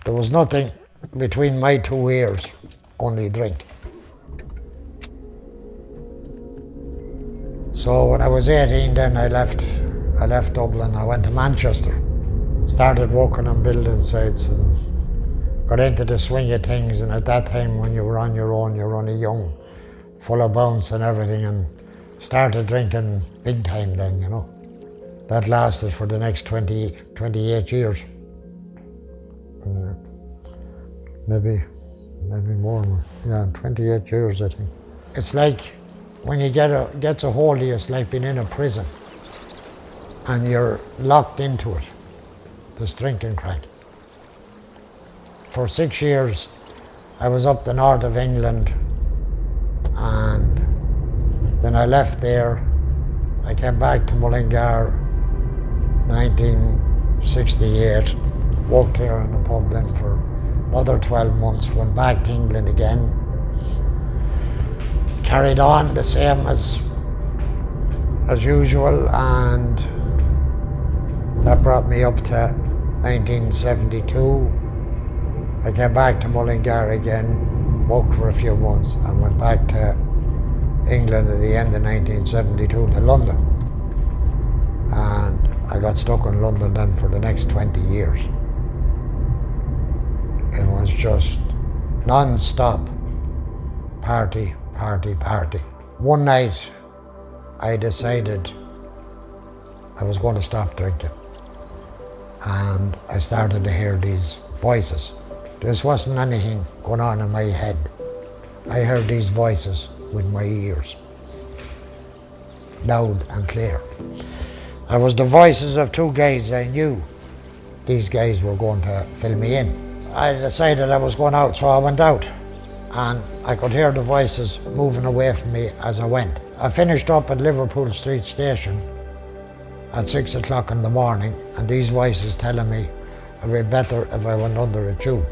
There was nothing between my two ears, only drink. So when I was 18 then I left Dublin, I went to Manchester, started working on building sites and got into the swing of things, and at that time when you were on your own, you're only young, full of bounce and everything, and started drinking big time then, you know. That lasted for the next 28 years. Maybe more, 28 years I think. It's like when you gets a hold of you, it's like being in a prison and you're locked into it, this drinking crack. For 6 years I was up the north of England, and then I left there. I came back to Mullingar 1968, worked here in the pub then for another 12 months, went back to England again, carried on the same as usual, and that brought me up to 1972. I came back to Mullingar again, worked for a few months, and went back to England at the end of 1972 to London. And I got stuck in London then for the next 20 years. It was just non-stop party, party, party. One night I decided I was going to stop drinking, and I started to hear these voices. This wasn't anything going on in my head. I heard these voices with my ears, loud and clear. It was the voices of two guys I knew. These guys were going to fill me in. I decided I was going out, so I went out, and I could hear the voices moving away from me as I went. I finished up at Liverpool Street Station at 6 o'clock in the morning, and these voices telling me it would be better if I went under a tube.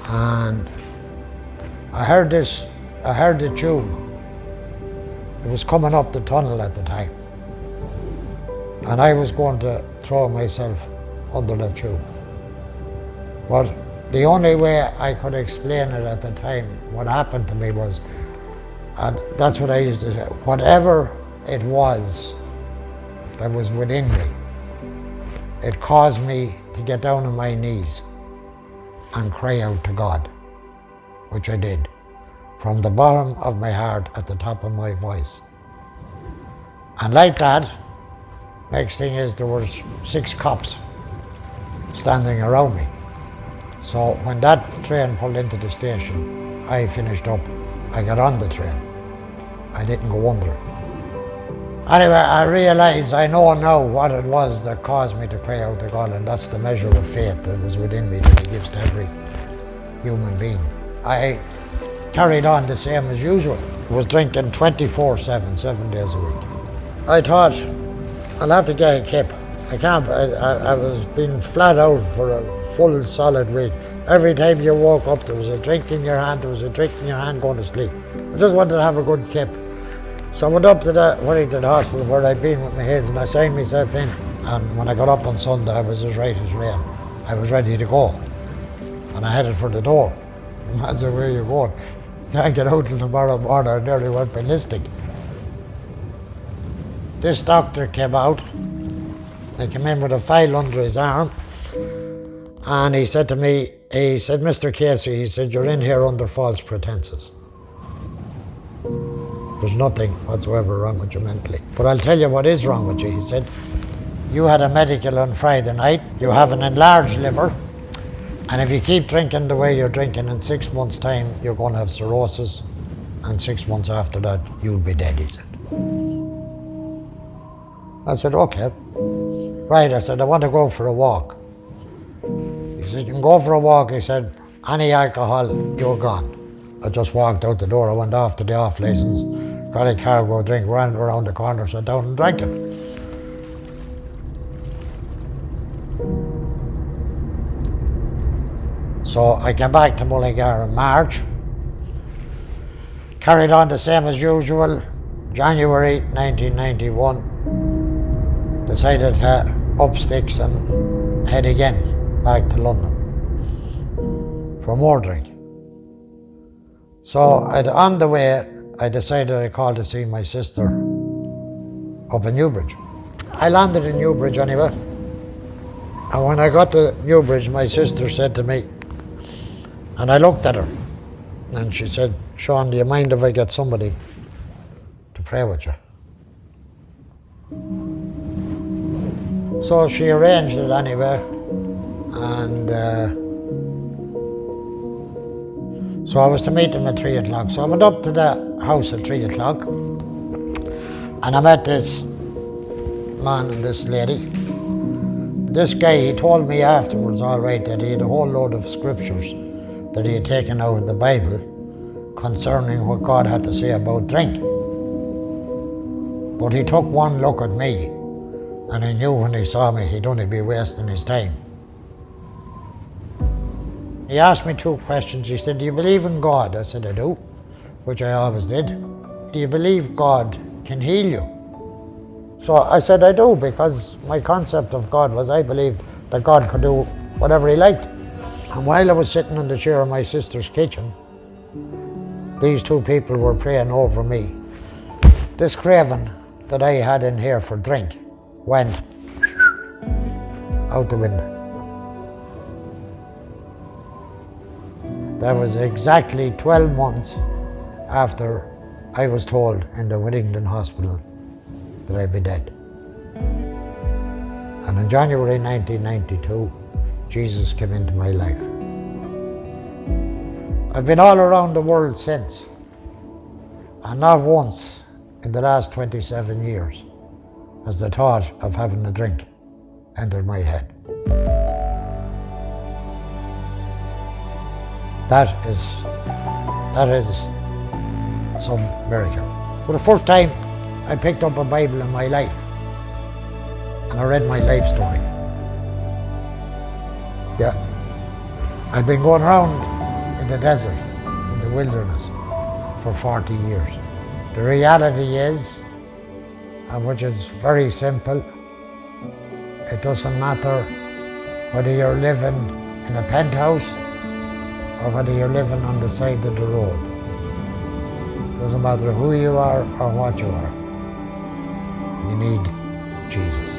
And I heard the tube. It was coming up the tunnel at the time, and I was going to throw myself under the tube. But the only way I could explain it at the time, what happened to me was, and that's what I used to say, whatever it was that was within me, it caused me to get down on my knees and cry out to God, which I did, from the bottom of my heart at the top of my voice. And like that, next thing is there was 6 cops standing around me. So when that train pulled into the station, I finished up. I got on the train. I didn't go under it. Anyway, I realised, I know now what it was that caused me to cry out to God, and that's the measure of faith that was within me that He gives to every human being. I carried on the same as usual. I was drinking 24/7, 7 days a week. I thought, I'll have to get a kip. I can't, I was being flat out for a full solid week. Every time you woke up there was a drink in your hand, going to sleep. I just wanted to have a good kip. So I went up to the Wellington Hospital where I'd been with my heads, and I signed myself in. And when I got up on Sunday, I was as right as rain. I was ready to go. And I headed for the door. The man said, "Where are you going?" "You can't get out till tomorrow morning." I nearly went ballistic. This doctor came out. He came in with a file under his arm. And he said to me, he said, "Mr. Casey," he said, "you're in here under false pretenses. There's nothing whatsoever wrong with you mentally. But I'll tell you what is wrong with you," he said. "You had a medical on Friday night. You have an enlarged liver. And if you keep drinking the way you're drinking, in 6 months' time, you're going to have cirrhosis. And 6 months after that, you'll be dead," he said. I said, "Okay." "Right," I said, "I want to go for a walk." He said, "You can go for a walk." He said, "Any alcohol, you're gone." I just walked out the door. I went off to the off license, got a car, go drink, ran around the corner, sat down and drank it. So I came back to Mullingar in March, carried on the same as usual. January 1991, decided to up sticks and head again back to London for more drink. So on the way, I decided I called to see my sister up in Newbridge. I landed in Newbridge anyway, and when I got to Newbridge, my sister said to me, and I looked at her, and she said, "Sean, do you mind if I get somebody to pray with you?" So she arranged it anyway, and so I was to meet them at 3 o'clock. So I went up to the house at 3 o'clock, and I met this man and this lady. This guy, he told me afterwards, all right, that he had a whole load of scriptures that he had taken out of the Bible concerning what God had to say about drink. But he took one look at me, and he knew when he saw me he'd only be wasting his time. He asked me 2 questions. He said, "Do you believe in God?" I said, "I do," which I always did. "Do you believe God can heal you?" So I said, "I do," because my concept of God was I believed that God could do whatever he liked. And while I was sitting in the chair in my sister's kitchen, these 2 people were praying over me. This craving that I had in here for drink went out the window. That was exactly 12 months after I was told in the Whittington Hospital that I'd be dead. And in January 1992, Jesus came into my life. I've been all around the world since, and not once in the last 27 years has the thought of having a drink entered my head. That is some miracle. For the first time, I picked up a Bible in my life, and I read my life story. Yeah, I've been going around in the desert, in the wilderness, for 40 years. The reality is, and which is very simple, it doesn't matter whether you're living in a penthouse or whether you're living on the side of the road. It doesn't matter who you are or what you are. You need Jesus.